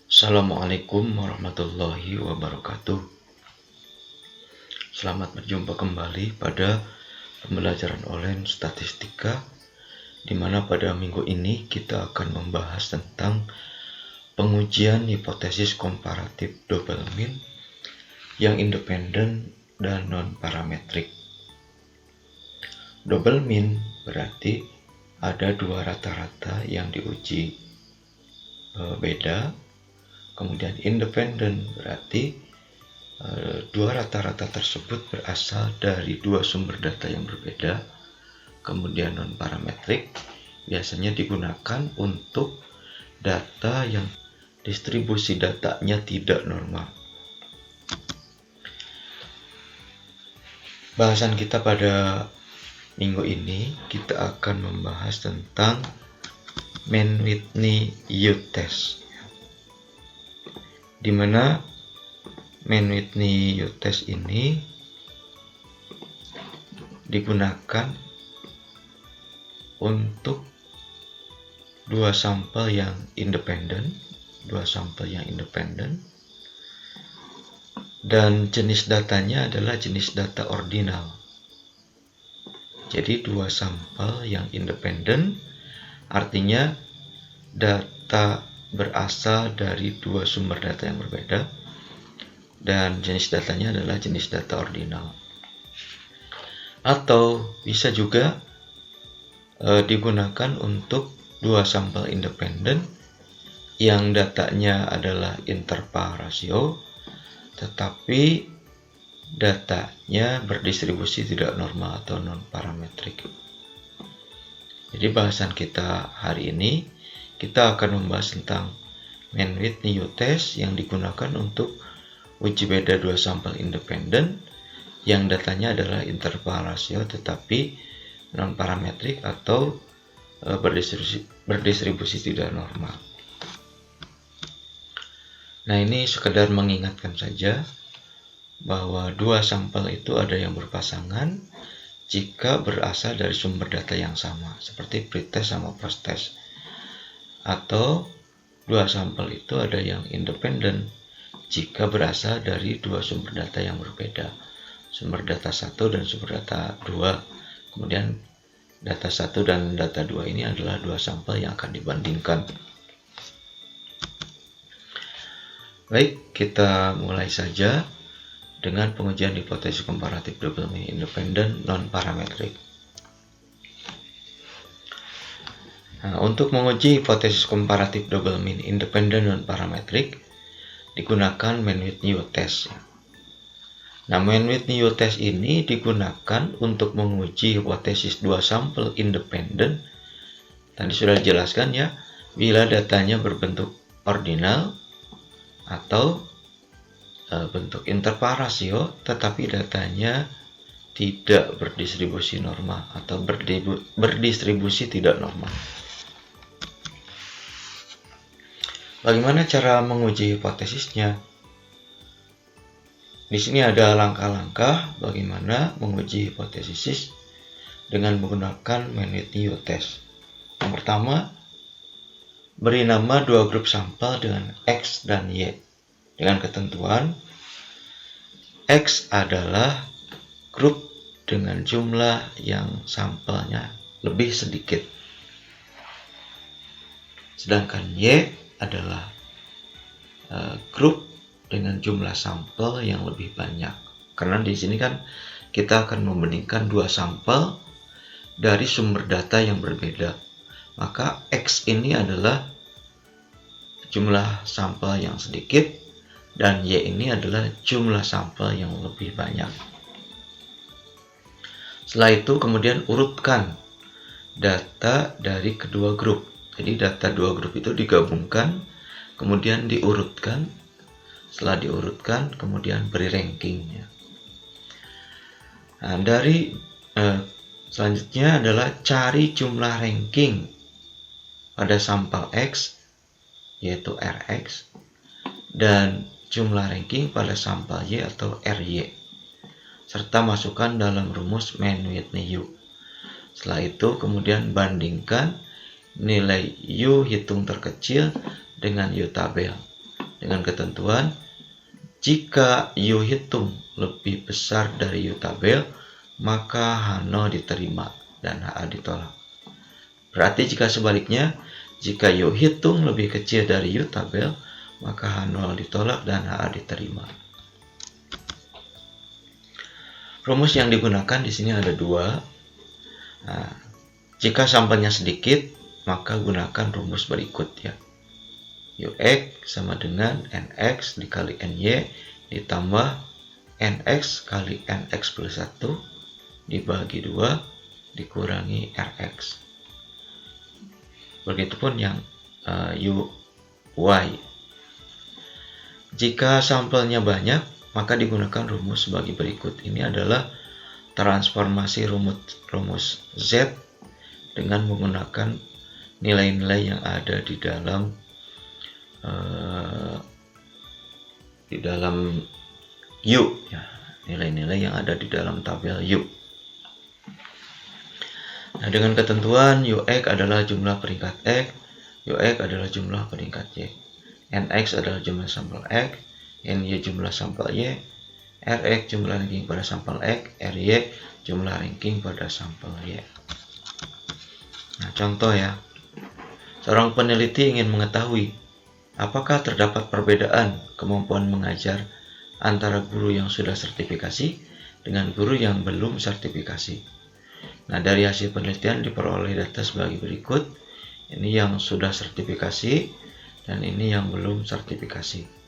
Assalamualaikum warahmatullahi wabarakatuh. Selamat berjumpa kembali pada pembelajaran online statistika, di mana pada minggu ini kita akan membahas tentang pengujian hipotesis komparatif double mean yang independen dan non-parametrik. Double mean berarti ada dua rata-rata yang diuji beda. Kemudian independen berarti dua rata-rata tersebut berasal dari dua sumber data yang berbeda. Kemudian non-parametrik biasanya digunakan untuk data yang distribusi datanya tidak normal. Bahasan kita pada minggu ini kita akan membahas tentang Mann-Whitney-U test, di mana Mann-Whitney-U test ini digunakan untuk dua sampel yang independen, dan jenis datanya adalah jenis data ordinal. Jadi dua sampel yang independen artinya data berasal dari dua sumber data yang berbeda, dan jenis datanya adalah jenis data ordinal. Atau bisa juga digunakan untuk dua sampel independen yang datanya adalah interval rasio, tetapi datanya berdistribusi tidak normal atau non-parametrik. Jadi bahasan kita hari ini, kita akan membahas tentang Mann-Whitney-U test yang digunakan untuk uji beda dua sampel independen yang datanya adalah interval rasio tetapi non-parametrik atau berdistribusi tidak normal. Nah, ini sekedar mengingatkan saja bahwa dua sampel itu ada yang berpasangan jika berasal dari sumber data yang sama, seperti pretest sama post-test. Atau dua sampel itu ada yang independen jika berasal dari dua sumber data yang berbeda, sumber data 1 dan sumber data 2. Kemudian data 1 dan data 2 ini adalah dua sampel yang akan dibandingkan. Baik, kita mulai saja dengan pengujian hipotesis komparatif double mean independen non-parametrik. Nah, untuk menguji hipotesis komparatif double mean independen non-parametrik digunakan Mann-Whitney-U test. Nah, Mann-Whitney-U test ini digunakan untuk menguji hipotesis dua sampel independen. Tadi sudah dijelaskan ya, bila datanya berbentuk ordinal atau bentuk interval rasio, tetapi datanya tidak berdistribusi normal atau berdistribusi tidak normal. Bagaimana cara menguji hipotesisnya? Di sini ada langkah-langkah bagaimana menguji hipotesis dengan menggunakan Mann-Whitney-U test. Yang pertama, beri nama dua grup sampel dengan X dan Y dengan ketentuan X adalah grup dengan jumlah yang sampelnya lebih sedikit, sedangkan Y adalah grup dengan jumlah sampel yang lebih banyak. Karena di sini kan kita akan membandingkan dua sampel dari sumber data yang berbeda. Maka X ini adalah jumlah sampel yang sedikit dan Y ini adalah jumlah sampel yang lebih banyak. Setelah itu kemudian urutkan data dari kedua grup. Jadi data dua grup itu digabungkan, kemudian diurutkan. Setelah diurutkan, kemudian beri rankingnya. Nah, selanjutnya adalah cari jumlah ranking pada sampel X, yaitu Rx, dan jumlah ranking pada sampel Y atau Ry, serta masukkan dalam rumus Mann-Whitney-U. Setelah itu kemudian bandingkan nilai U hitung terkecil dengan U tabel. dengan ketentuan jika U hitung lebih besar dari U tabel, maka H0 diterima dan HA ditolak. Berarti jika sebaliknya, jika U hitung lebih kecil dari U tabel, maka H0 ditolak dan HA diterima. Rumus yang digunakan di sini ada dua. Nah, jika sampelnya sedikit, maka gunakan rumus berikut ya. Ux sama dengan Nx dikali Ny ditambah Nx kali Nx plus 1 dibagi 2 dikurangi Rx. Begitupun yang Uy. Jika sampelnya banyak, maka digunakan rumus sebagai berikut. Ini adalah transformasi rumus Z dengan menggunakan nilai-nilai yang ada di dalam U ya, nilai-nilai yang ada di dalam tabel U. Nah, dengan ketentuan Ux adalah jumlah peringkat X, Ux adalah jumlah peringkat Y, Nx adalah jumlah sampel X, Ny jumlah sampel Y, Rx jumlah ranking pada sampel X, Ry jumlah ranking pada sampel Y. Nah, contoh ya. Seorang peneliti ingin mengetahui apakah terdapat perbedaan kemampuan mengajar antara guru yang sudah sertifikasi dengan guru yang belum sertifikasi. Nah, dari hasil penelitian diperoleh data sebagai berikut. Ini yang sudah sertifikasi dan ini yang belum sertifikasi.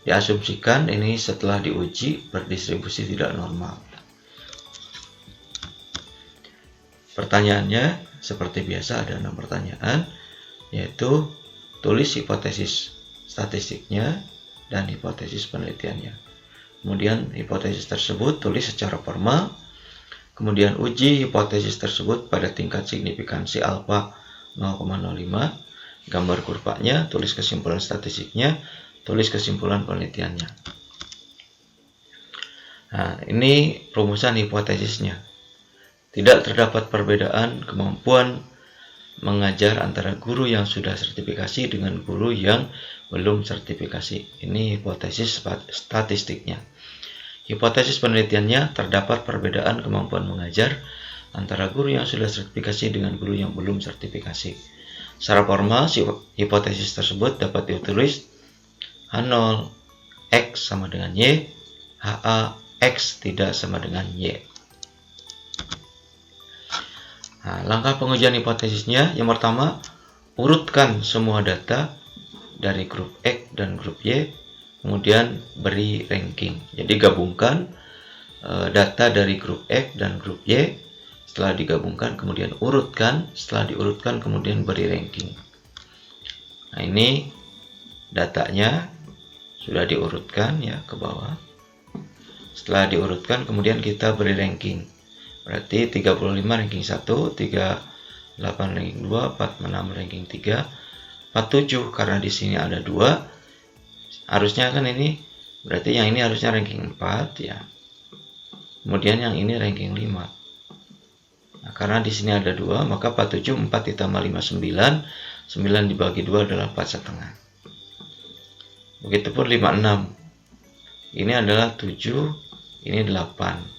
Diasumsikan ini setelah diuji berdistribusi tidak normal. Pertanyaannya seperti biasa ada 6 pertanyaan, yaitu tulis hipotesis statistiknya dan hipotesis penelitiannya. Kemudian hipotesis tersebut tulis secara formal. Kemudian uji hipotesis tersebut pada tingkat signifikansi alfa 0,05. Gambar kurvanya, tulis kesimpulan statistiknya, tulis kesimpulan penelitiannya. Nah, ini rumusan hipotesisnya. Tidak terdapat perbedaan kemampuan mengajar antara guru yang sudah sertifikasi dengan guru yang belum sertifikasi. Ini hipotesis statistiknya. Hipotesis penelitiannya, terdapat perbedaan kemampuan mengajar antara guru yang sudah sertifikasi dengan guru yang belum sertifikasi. Secara formal, hipotesis tersebut dapat ditulis H0 X sama dengan Y, HA X tidak sama dengan Y. Nah, langkah pengujian hipotesisnya, yang pertama, urutkan semua data dari grup X dan grup Y, kemudian beri ranking. Jadi gabungkan data dari grup X dan grup Y, setelah digabungkan kemudian urutkan, setelah diurutkan kemudian beri ranking. Nah, ini datanya sudah diurutkan ya ke bawah. Setelah diurutkan kemudian kita beri ranking. Berarti 35 ranking 1, 38 ranking 2, 46 ranking 3, 47 karena di sini ada 2. Harusnya kan ini, berarti yang ini harusnya ranking 4 ya. Kemudian yang ini ranking 5. Nah, karena di sini ada 2, maka 47, 4 ditambah 5, 9. 9 dibagi 2 adalah 4,5. Begitupun 56. Ini adalah 7, ini 8.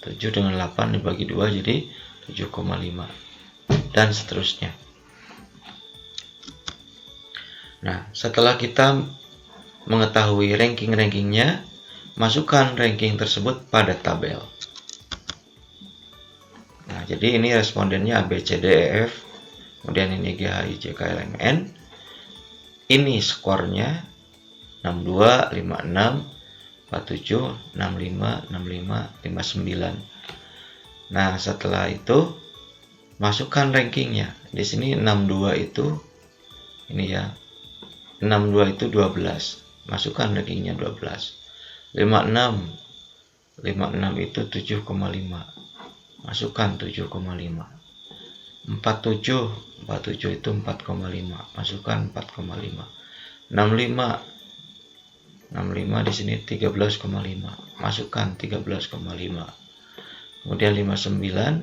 7 dengan 8 dibagi 2 jadi 7,5. Dan seterusnya. Nah, setelah kita mengetahui ranking-rankingnya, masukkan ranking tersebut pada tabel. Nah, jadi ini respondennya A, B, C, D, E, F. Kemudian ini G, H, I, J, K, L, M, N. Ini skornya 62, 56, 47, 65, 65, 59. Nah, setelah itu masukkan rankingnya. Di sini 62 itu ini ya. 62 itu 12. Masukkan rankingnya 12. 56 itu 7,5. Masukkan 7,5. 47 itu 4,5. Masukkan 4,5. 65 di sini 13,5. Masukkan 13,5. Kemudian 59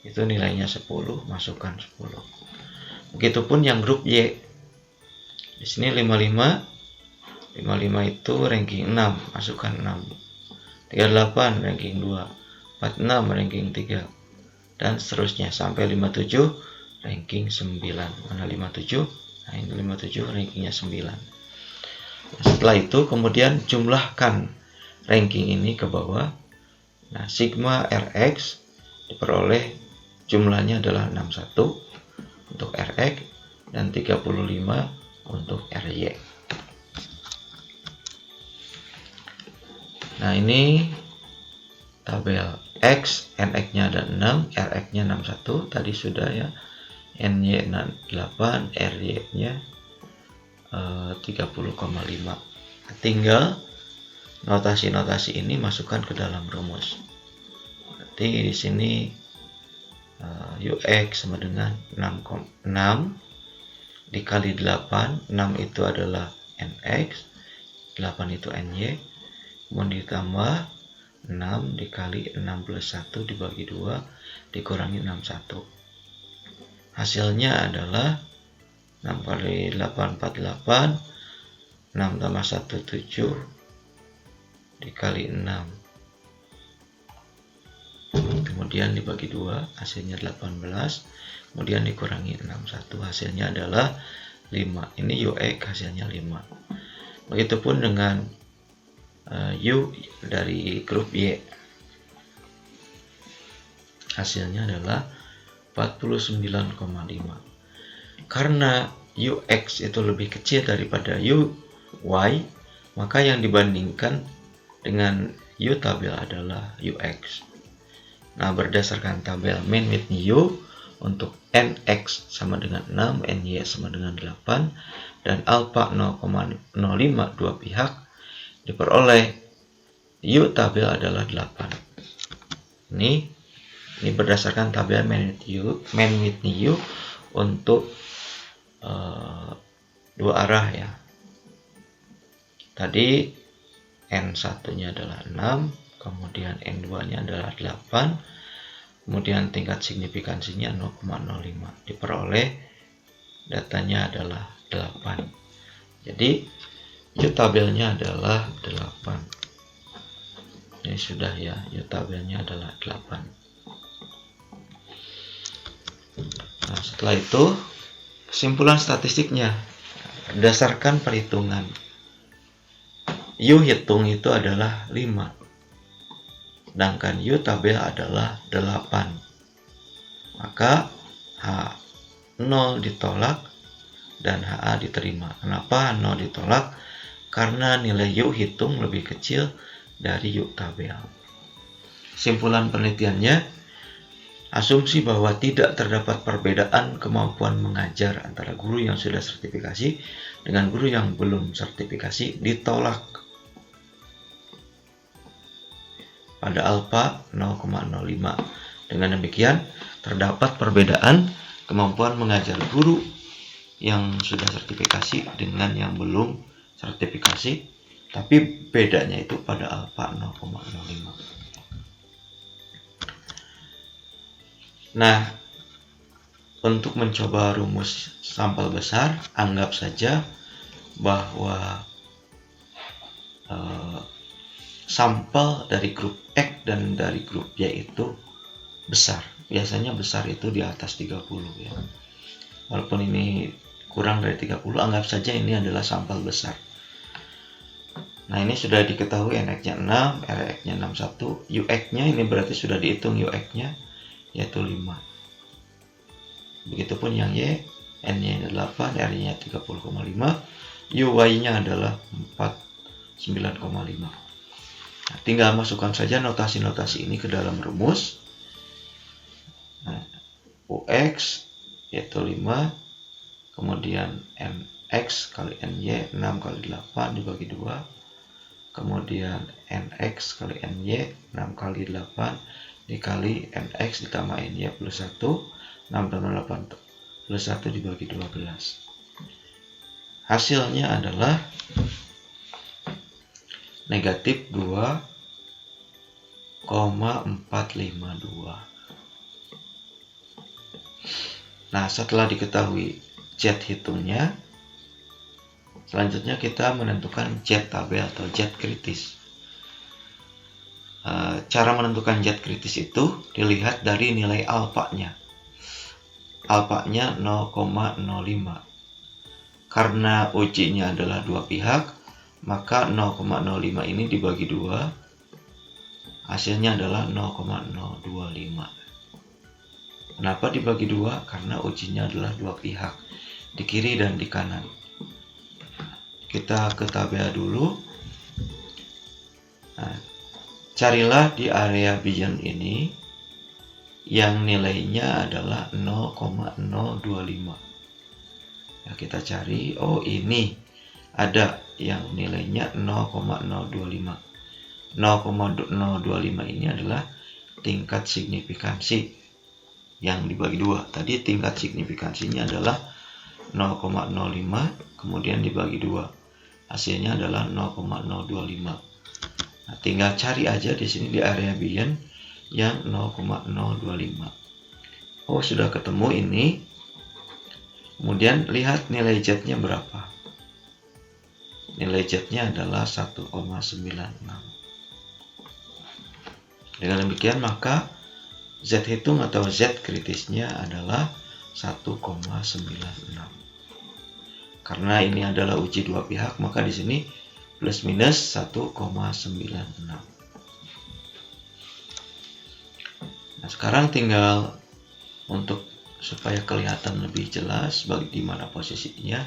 itu nilainya 10, masukkan 10. Begitupun yang grup Y. Di sini 55 itu ranking 6, masukkan 6. 38 ranking 2, 46 ranking 3, dan seterusnya sampai 57 ranking 9. Mana 57? Nah, ini 57 rankingnya 9. Setelah itu kemudian jumlahkan ranking ini ke bawah. Nah, sigma Rx diperoleh jumlahnya adalah 61 untuk Rx dan 35 untuk Ry. Nah, ini tabel X, Nx-nya ada 6, Rx-nya 61, tadi sudah ya. Ny 8, Ry-nya 30,5. Tinggal notasi-notasi ini masukkan ke dalam rumus. Berarti di sini Ux sama dengan 6 dikali 8. 6 itu adalah Nx, 8 itu Ny, kemudian ditambah 6 dikali 6 plus 1 dibagi 2 dikurangi 61. Hasilnya adalah 6 kali 8, 48, 6 tambah 1, 7, dikali 6. Kemudian dibagi 2, hasilnya 18, kemudian dikurangi 61, hasilnya adalah 5. Ini Ux hasilnya 5. Begitupun dengan U dari grup Y. Hasilnya adalah 49,5. Karena Ux itu lebih kecil daripada Uy, maka yang dibandingkan dengan U tabel adalah Ux. Nah, berdasarkan tabel min with U untuk Nx sama dengan 6, Ny sama dengan 8, dan alpha 0,05 dua pihak, diperoleh U tabel adalah 8. Ini berdasarkan tabel min with U untuk dua arah ya. Tadi N1-nya adalah 6, kemudian N2-nya adalah 8, kemudian tingkat signifikansinya 0,05. Diperoleh datanya adalah 8. Jadi U tabelnya adalah 8. Ini sudah ya, U tabelnya adalah 8. Nah, setelah itu kesimpulan statistiknya berdasarkan perhitungan. U hitung itu adalah 5, sedangkan U tabel adalah 8. Maka H0 ditolak dan HA diterima. Kenapa H0 ditolak? Karena nilai U hitung lebih kecil dari U tabel. Kesimpulan penelitiannya, asumsi bahwa tidak terdapat perbedaan kemampuan mengajar antara guru yang sudah sertifikasi dengan guru yang belum sertifikasi ditolak pada alpha 0,05. Dengan demikian, terdapat perbedaan kemampuan mengajar guru yang sudah sertifikasi dengan yang belum sertifikasi, tapi bedanya itu pada alpha 0,05. Nah, untuk mencoba rumus sampel besar, anggap saja bahwa sampel dari grup X dan dari grup Y itu besar. Biasanya besar itu di atas 30 ya. Walaupun ini kurang dari 30, anggap saja ini adalah sampel besar. Nah, ini sudah diketahui Nx-nya 6, Rx-nya 61, Ux-nya ini berarti sudah dihitung Ux-nya yaitu 5. Begitupun yang Y, N-nya 8, R-nya 30,5, Uy-nya adalah 49,5. Nah, tinggal masukkan saja notasi-notasi ini ke dalam rumus. Nah, Ux yaitu 5, kemudian Nx kali Ny 6 kali 8 dibagi 2, kemudian Nx kali Ny 6 kali 8 dikali Nx ditambah Ny plus 1, 6 tambah 8 plus 1 dibagi 12. Hasilnya adalah negatif 2,452. Nah, setelah diketahui Z hitungnya, Selanjutnya kita menentukan Z tabel atau Z kritis. Cara menentukan Z kritis itu dilihat dari nilai alfanya. Alfanya 0,05. Karena ujinya adalah dua pihak, maka 0,05 ini dibagi 2, hasilnya adalah 0,025. Kenapa dibagi 2? Karena ujinya adalah dua pihak, di kiri dan di kanan. Kita ke tabel dulu. Nah, carilah di area Bayes ini yang nilainya adalah 0,025. Ya, kita cari, oh ini ada yang nilainya 0,025. 0,025 ini adalah tingkat signifikansi yang dibagi 2. Tadi tingkat signifikansinya adalah 0,05 kemudian dibagi 2. Hasilnya adalah 0,025. Nah, tinggal cari aja di sini di area Bayes yang 0,025. Oh, sudah ketemu ini. Kemudian lihat nilai Z-nya berapa. Nilai Z-nya adalah 1,96. Dengan demikian maka Z hitung atau Z kritisnya adalah 1,96. Karena ini adalah uji dua pihak, maka di sini plus minus 1,96. Nah, sekarang tinggal untuk supaya kelihatan lebih jelas di mana posisinya,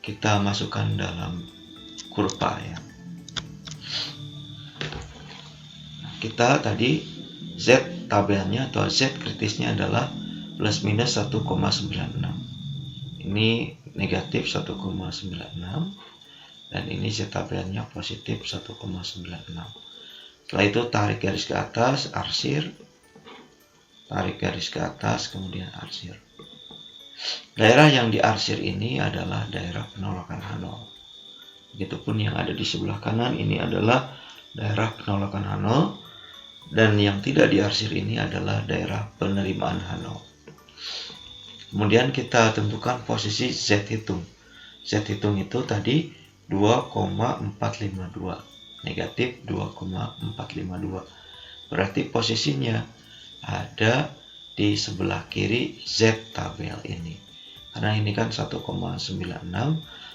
kita masukkan dalam kurva ya. Nah, kita tadi Z tabelnya atau Z kritisnya adalah plus minus 1,96. Ini negatif 1,96 dan ini Z tabelnya positif 1,96. Setelah itu tarik garis ke atas, arsir. Tarik garis ke atas, kemudian arsir. Daerah yang diarsir ini adalah daerah penolakan H0. Begitupun yang ada di sebelah kanan ini adalah daerah penolakan H0. Dan yang tidak diarsir ini adalah daerah penerimaan H0. Kemudian kita tentukan posisi Z hitung. Z hitung itu tadi 2,452. Negatif 2,452. Berarti posisinya ada di sebelah kiri Z tabel ini. Karena ini kan 1,96,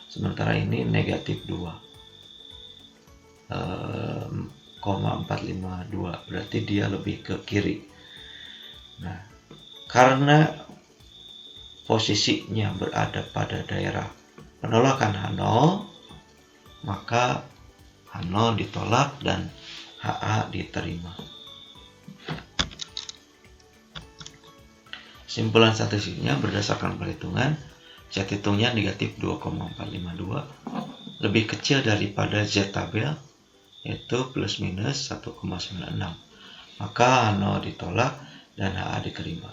sementara ini negatif 2,452. Berarti dia lebih ke kiri. Nah, karena posisinya berada pada daerah penolakan H0, maka H0 ditolak dan HA diterima. Simpulan statistiknya berdasarkan perhitungan, Z hitungnya negatif 2,452, lebih kecil daripada Z tabel, yaitu plus minus 1,96. Maka H0 ditolak dan HA diterima.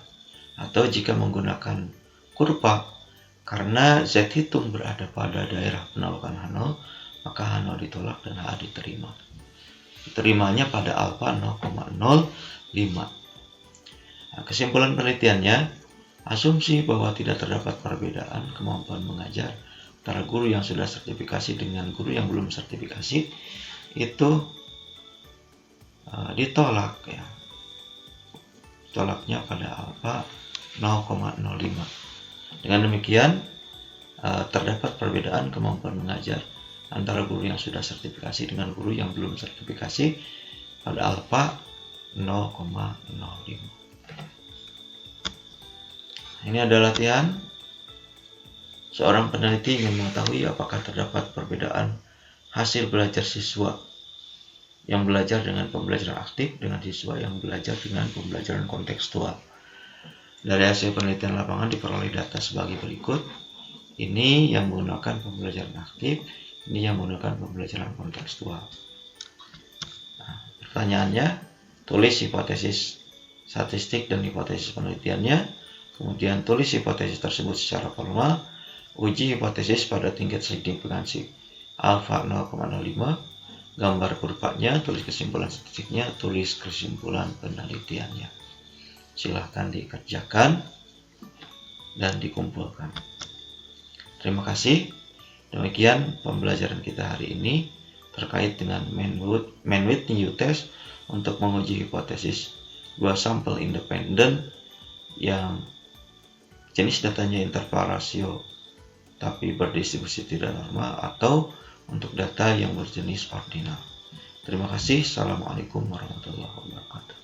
Atau jika menggunakan kurva, karena Z hitung berada pada daerah penolakan H0, maka H0 ditolak dan HA diterima. Diterimanya pada alfa 0,05. Nah, kesimpulan penelitiannya, asumsi bahwa tidak terdapat perbedaan kemampuan mengajar antara guru yang sudah sertifikasi dengan guru yang belum sertifikasi itu ditolak ya. Tolaknya pada alfa 0,05. Dengan demikian terdapat perbedaan kemampuan mengajar antara guru yang sudah sertifikasi dengan guru yang belum sertifikasi pada alfa 0,05. Ini adalah latihan. Seorang peneliti ingin mengetahui apakah terdapat perbedaan hasil belajar siswa yang belajar dengan pembelajaran aktif dengan siswa yang belajar dengan pembelajaran kontekstual. Dari hasil penelitian lapangan diperoleh data sebagai berikut. Ini yang menggunakan pembelajaran aktif, ini yang menggunakan pembelajaran kontekstual. Nah, pertanyaannya, tulis hipotesis statistik dan hipotesis penelitiannya. Kemudian tulis hipotesis tersebut secara formal, uji hipotesis pada tingkat signifikansi alfa 0,05, gambar kurvanya, tulis kesimpulan statistiknya, tulis kesimpulan penelitiannya. Silahkan dikerjakan dan dikumpulkan. Terima kasih. Demikian pembelajaran kita hari ini terkait dengan Mann-Whitney test untuk menguji hipotesis dua sampel independen yang jenis datanya interval rasio tapi berdistribusi tidak normal, atau untuk data yang berjenis ordinal. Terima kasih. Assalamualaikum warahmatullahi wabarakatuh.